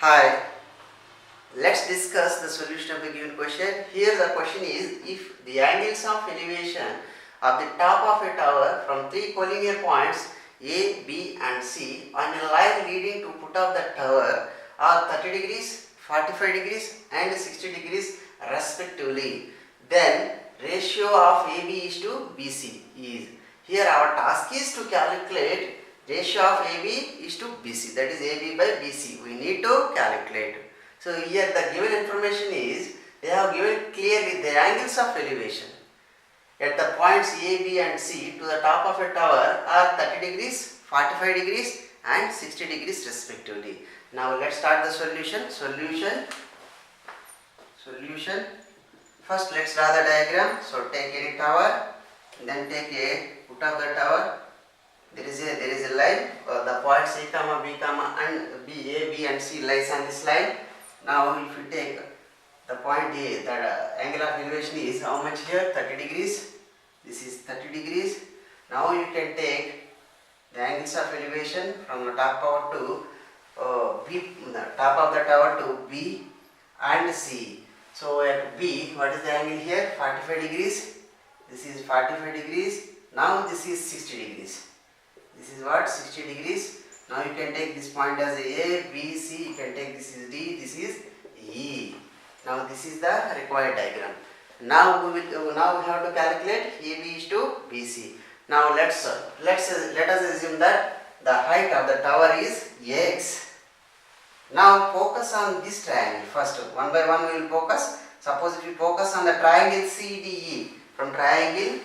Hi, let's discuss the solution of the given question. Here the question is, if the angles of elevation of the top of a tower from three collinear points A, B and C on a line leading to foot of the tower are 30 degrees, 45 degrees and 60 degrees respectively, then ratio of AB is to BC is. Here our task is to calculate ratio of AB is to BC, that is AB by BC. We need to calculate. So here the given information is, they have given clearly the angles of elevation at the points A, B and C to the top of a tower are 30 degrees, 45 degrees and 60 degrees respectively. Now let's start the solution. Solution. First let's draw the diagram. So take any tower, then take a foot of the tower. There is a line. The points A, B, and A, B and C lies on this line. Now if you take the point A, the angle of elevation is how much here? 30 degrees. This is 30 degrees. Now you can take the angles of elevation from the top tower to B, the top of the tower to B and C. So at B, what is the angle here? 45 degrees. This is 45 degrees. Now this is 60 degrees. This is what? 60 degrees. Now you can take this point as A, B, C. You can take this is D, this is E. Now this is the required diagram. Now we have to calculate AB is to BC. Now let us assume that the height of the tower is X. Now focus on this triangle first. One by one we will focus. Suppose if you focus on the triangle CDE, from triangle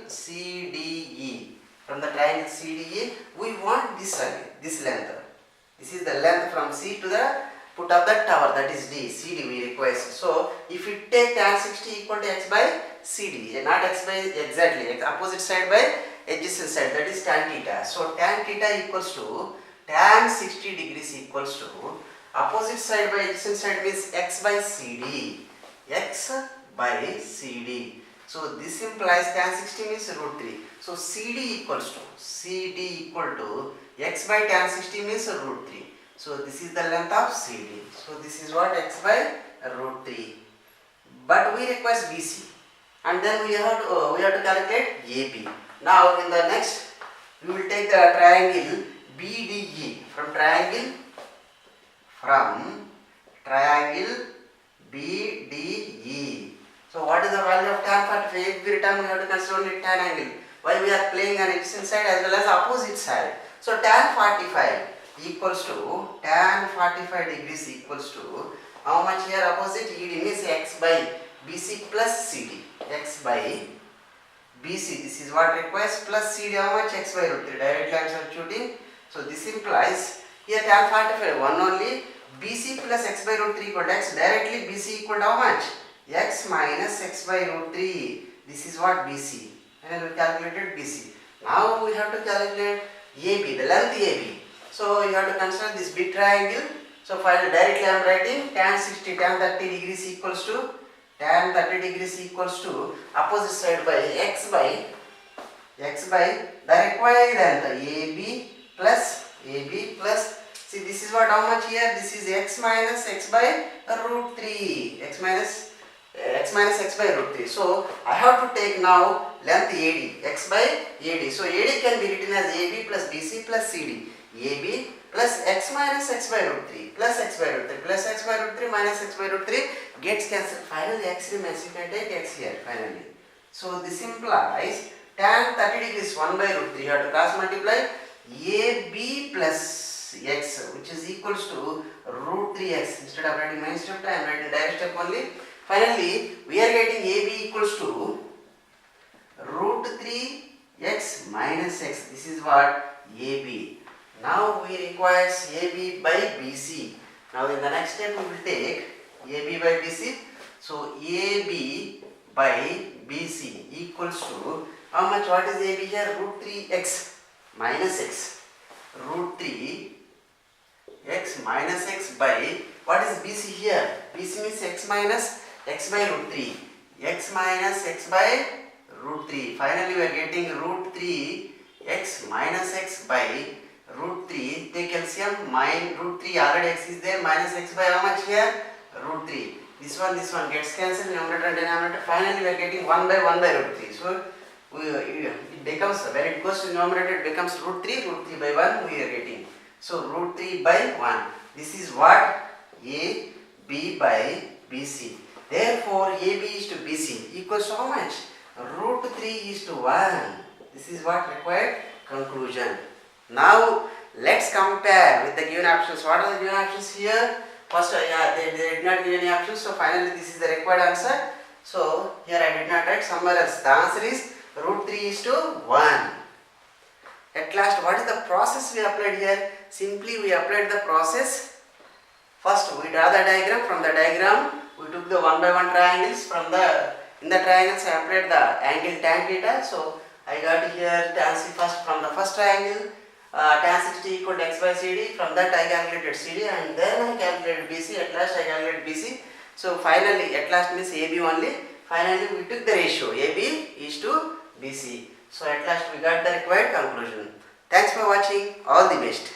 CDE, from the triangle CDE, we want this length. This is the length from C to the foot of the tower, that is D. CD we require. So if you take tan 60 equal to x by CD, not x by exactly, opposite side by adjacent side, that is tan theta. So tan theta equals to tan 60 degrees equals to opposite side by adjacent side means x by CD. X by CD. So this implies tan 60 means root 3. So CD equal to x by tan 60 means root 3. So this is the length of CD. So this is what? X by root 3. But we require BC. And then we have to calculate AB. Now in the next we will take the triangle BDE, from triangle BDE. So what is the value of tan 45? Every time we have to consider only tan angle. Why? We are playing on adjacent side as well as opposite side. So tan 45 equals to tan 45 degrees equals to how much here? Opposite ED means x by BC plus CD. X by BC, this is what requires, plus CD how much? X by root 3. Direct line substituting. So this implies here tan 45 1 only, BC plus x by root 3 equal to x. Directly BC equal to how much? X minus x by root 3. This is what? BC. And we calculated BC. Now we have to calculate AB, the length AB. So you have to consider this big triangle. So finally directly I am writing tan 30 degrees equals to tan 30 degrees equals to opposite side by x by the required length AB plus see this is what, how much here? This is x minus x by root 3. X minus x by root 3. So I have to take now length AD, x by AD. So AD can be written as AB plus BC plus CD. AB plus x minus x by root 3 plus x by root 3 plus x by root 3 minus x by root 3 gets cancelled. Finally x remains. You can take x here finally. So this implies tan 30 degrees 1 by root 3. You have to cross multiply AB plus x, which is equals to root 3x. Instead of writing main step, I am writing direct step only. Finally, we are getting AB equals to root 3x minus x. This is what? AB. Now we require AB by BC. Now in the next step we will take AB by BC. So AB by BC equals to how much? What is AB here? Root 3x minus x. Root 3x minus x by, what is BC here? BC means x minus x by root 3. X minus x by root 3. Finally we are getting root 3 x minus x by root 3, take LCM, root 3 already x is there, minus x by how much here? Root 3. This one gets cancelled, numerator and denominator. Finally we are getting 1 by root 3. So it becomes, when it goes to numerator, it becomes root 3 by 1 we are getting. So root 3 by 1. This is what? AB by BC. Therefore AB is to BC equals to how much? Root 3 is to 1. This is what required conclusion. Now let's compare with the given options. What are the given options here? First, they did not give any options, so finally this is the required answer. So here I did not write, somewhere else. The answer is root 3 is to 1. At last, what is the process we applied here? Simply we applied the process. First we draw the diagram. From the diagram we took the 1 by 1 triangles. In the triangles I applied the angle tan theta. So I got here tan C first from the first triangle. Tan 60 equal to x by CD. From that I calculated CD and then I calculated BC. At last I calculated BC. So finally, at last means AB only. Finally we took the ratio. AB is to BC. So at last we got the required conclusion. Thanks for watching. All the best.